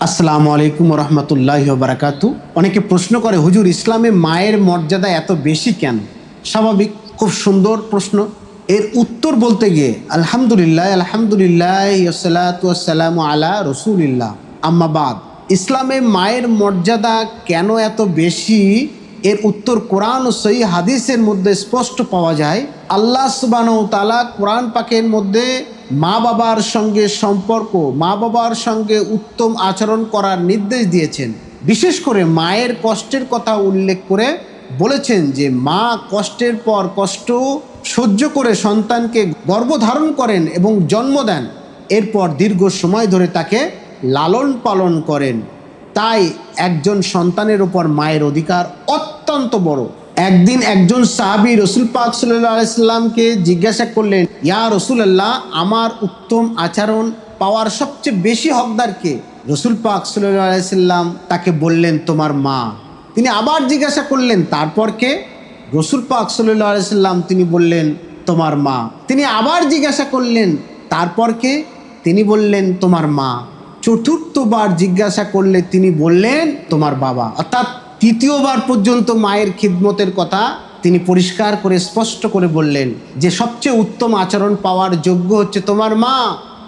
আসসালামু আলাইকুম রহমতুল্লাহি ওয়া বারাকাতু। অনেকে প্রশ্ন করে, হুজুর ইসলামে মায়ের মর্যাদা এত বেশি কেন? স্বাভাবিক, খুব সুন্দর প্রশ্ন। এর উত্তর বলতে গিয়ে আলহামদুলিল্লাহ আলহামদুলিল্লাহ ওয়াসসালাতু ওয়াসসালামু আলা রসুলিল্লাহ, আম্মা বাদ। ইসলামে মায়ের মর্যাদা কেন এত বেশি, এর উত্তর কোরআন ও সহিহ হাদিসের মধ্যে স্পষ্ট পাওয়া যায়। আল্লাহ সুবহানাহু ওয়া তাআলা কোরআন পাকের মধ্যে মা বাবার সঙ্গে সম্পর্ক, মা বাবার সঙ্গে উত্তম আচরণ করার নির্দেশ দিয়েছেন। বিশেষ করে মায়ের কষ্টের কথা উল্লেখ করে বলেছেন যে মা কষ্টের পর কষ্ট সহ্য করে সন্তানকে গর্ভধারণ করেন এবং জন্ম দেন, এরপর দীর্ঘ সময় ধরে তাকে লালন পালন করেন। তাই একজন সন্তানের উপর মায়ের অধিকার অত্যন্ত বড়। একদিন একজন সাহাবী রসুল পাক সাল্লাল্লাহু আলাইহি সাল্লামকে জিজ্ঞাসা করলেন, ইয়া রাসূলুল্লাহ, আমার উত্তম আচরণ পাওয়ার সবচেয়ে বেশি হকদার কে? রসুল পাক সাল্লাল্লাহু আলাইহি সাল্লাম তাকে বললেন, তোমার মা। তিনি আবার জিজ্ঞাসা করলেন, তারপর কে? রসুল পাক সাল্লাল্লাহু আলাইহি সাল্লাম তিনি বললেন, তোমার মা। তিনি আবার জিজ্ঞাসা করলেন, তারপর কে? তিনি বললেন, তোমার মা। চতুর্থবার জিজ্ঞাসা করলে তিনি বললেন, তোমার বাবা। অর্থাৎ তৃতীয়বার পর্যন্ত মায়ের খিদমতের কথা তিনি পরিষ্কার করে স্পষ্ট করে বললেন যে সবচেয়ে উত্তম আচরণ পাওয়ার যোগ্য হচ্ছে তোমার মা।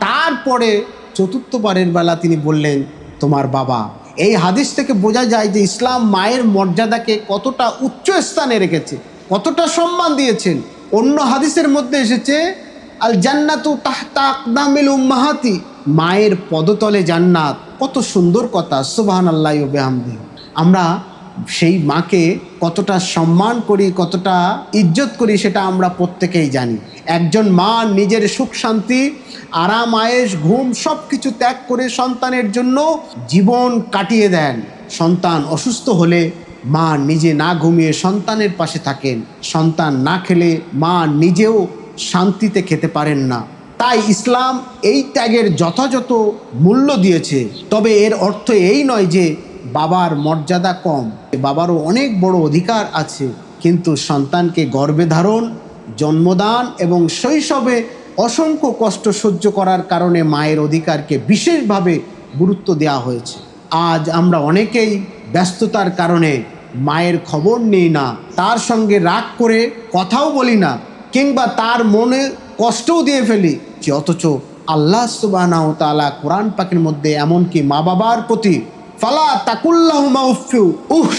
তারপরে চতুর্থবারের বেলা তিনি বললেন, তোমার বাবা। এই হাদিস থেকে বোঝা যায় যে ইসলাম মায়ের মর্যাদাকে কতটা উচ্চ স্থানে রেখেছে, কতটা সম্মান দিয়েছেন। অন্য হাদিসের মধ্যে এসেছে, আল জান্নাতু তাহতা আকদামিল উম্মাহাতি, মায়ের পদতলে জান্নাত। কত সুন্দর কথা, সুবহানাল্লাহি ওয়া বিহামদিহি। আমরা সেই মাকে কতটা সম্মান করি, কতটা ইজ্জত করি, সেটা আমরা প্রত্যেকেই জানি। একজন মা নিজের সুখ শান্তি, আরাম আয়েশ, ঘুম সব কিছু ত্যাগ করে সন্তানের জন্য জীবন কাটিয়ে দেন। সন্তান অসুস্থ হলে মা নিজে না ঘুমিয়ে সন্তানের পাশে থাকেন। সন্তান না খেলে মা নিজেও শান্তিতে খেতে পারেন না। তাই ইসলাম এই ত্যাগের যথাযথ মূল্য দিয়েছে। তবে এর অর্থ এই নয় যে বাবার মর্যাদা কম। বাবারও অনেক বড় অধিকার আছে, কিন্তু সন্তানকে গর্ভে ধারণ, জন্মদান এবং শৈশবে অসংখ্য কষ্ট সহ্য করার কারণে মায়ের অধিকারকে বিশেষভাবে গুরুত্ব দেওয়া হয়েছে। আজ আমরা অনেকেই ব্যস্ততার কারণে মায়ের খবর নিই না, তার সঙ্গে রাগ করে কথাও বলি না, কিংবা তার মনে কষ্টও দিয়ে ফেলি। যে অথচ আল্লাহ সুবহানাহু ওয়া তাআলা কোরআন পাকের মধ্যে এমনকি মা বাবার প্রতি ফালা তাকুল্লাহুমা উফফু,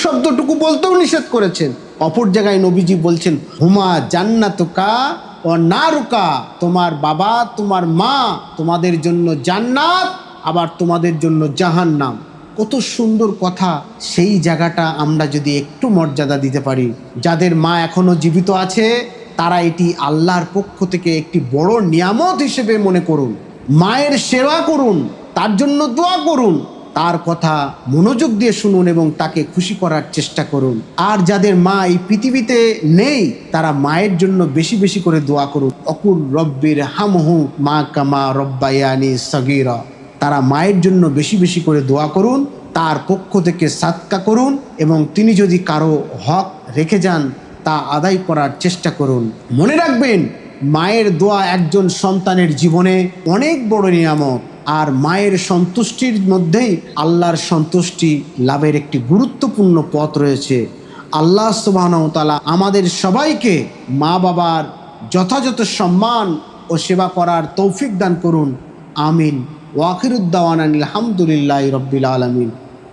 শব্দটুকু বলতেও নিষেধ করেছেন। অপর জায়গায় নবীজি বলছেন, হুমা জান্নাতুকা ও নারুকা, তোমার বাবা তোমার মা তোমাদের জন্য জান্নাত, আবার তোমাদের জন্য জাহান্নাম। কত সুন্দর কথা। সেই জায়গাটা আমরা যদি একটু মর্যাদা দিতে পারি, যাদের মা এখনো জীবিত আছে তারা এটি আল্লাহর পক্ষ থেকে একটি বড় নিয়ামত হিসেবে মনে করুন। মায়ের সেবা করুন, তার জন্য দোয়া করুন, তার কথা মনোযোগ দিয়ে শুনুন এবং তাকে খুশি করার চেষ্টা করুন। আর যাদের মা এই পৃথিবীতে নেই, তারা মায়ের জন্য বেশি বেশি করে দোয়া করুন। অকুল রব্বির হামহু মা কামা রব্বায়ানি সগীরা। তারা মায়ের জন্য বেশি বেশি করে দোয়া করুন, তার পক্ষ থেকে সাদকা করুন এবং তিনি যদি কারো হক রেখে যান তা আদায় করার চেষ্টা করুন। মনে রাখবেন, মায়ের দোয়া একজন সন্তানের জীবনে অনেক বড় নিয়ামত। আর মায়ের সন্তুষ্টির মধ্যেই আল্লাহর সন্তুষ্টি লাভের একটি গুরুত্বপূর্ণ পথ রয়েছে। আল্লাহ সুবহানাহু ওয়া তাআলা আমাদের সবাইকে মা বাবার যথাযথ সম্মান ও সেবা করার তৌফিক দান করুন। আমিন। ওয়া আখিরুদ দাওয়ানা আলহামদুলিল্লাহি রাব্বিল আলামিন।